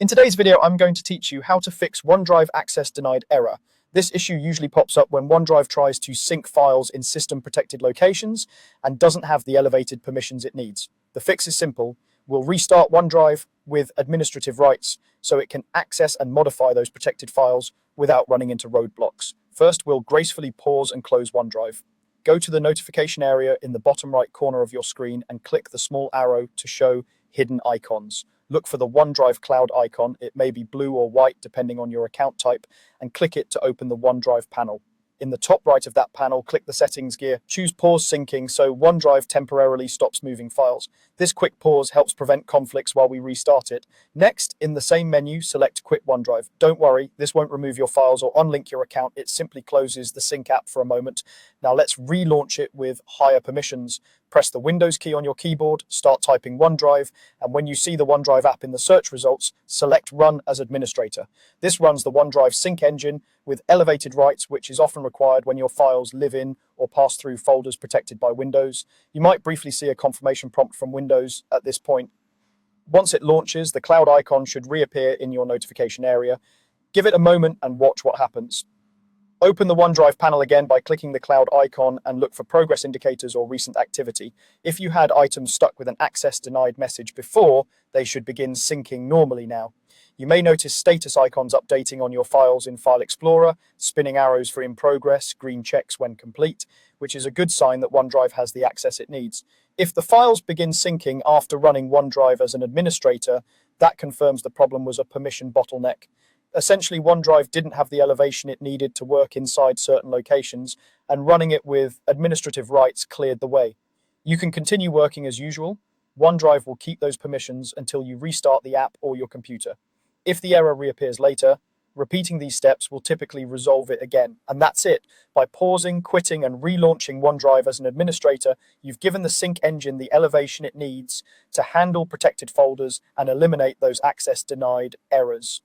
In today's video, I'm going to teach you how to fix OneDrive Access Denied error. This issue usually pops up when OneDrive tries to sync files in system-protected locations and doesn't have the elevated permissions it needs. The fix is simple. We'll restart OneDrive with administrative rights so it can access and modify those protected files without running into roadblocks. First, we'll gracefully pause and close OneDrive. Go to the notification area in the bottom right corner of your screen and click the small arrow to show hidden icons. Look for the OneDrive Cloud icon. It may be blue or white depending on your account type, and click it to open the OneDrive panel. In the top right of that panel, click the settings gear. Choose pause syncing so OneDrive temporarily stops moving files. This quick pause helps prevent conflicts while we restart it. Next, in the same menu, select Quit OneDrive. Don't worry, this won't remove your files or unlink your account. It simply closes the sync app for a moment. Now let's relaunch it with higher permissions. Press the Windows key on your keyboard, start typing OneDrive, and when you see the OneDrive app in the search results, select Run as Administrator. This runs the OneDrive sync engine with elevated rights, which is often required when your files live in or pass through folders protected by Windows. You might briefly see a confirmation prompt from Windows at this point. Once it launches, the cloud icon should reappear in your notification area. Give it a moment and watch what happens. Open the OneDrive panel again by clicking the cloud icon and look for progress indicators or recent activity. If you had items stuck with an access denied message before, they should begin syncing normally now. You may notice status icons updating on your files in File Explorer, spinning arrows for in progress, green checks when complete, which is a good sign that OneDrive has the access it needs. If the files begin syncing after running OneDrive as an administrator, that confirms the problem was a permission bottleneck. Essentially, OneDrive didn't have the elevation it needed to work inside certain locations, and running it with administrative rights cleared the way. You can continue working as usual. OneDrive will keep those permissions until you restart the app or your computer. If the error reappears later, repeating these steps will typically resolve it again. And that's it. By pausing, quitting, and relaunching OneDrive as an administrator, you've given the sync engine the elevation it needs to handle protected folders and eliminate those access denied errors.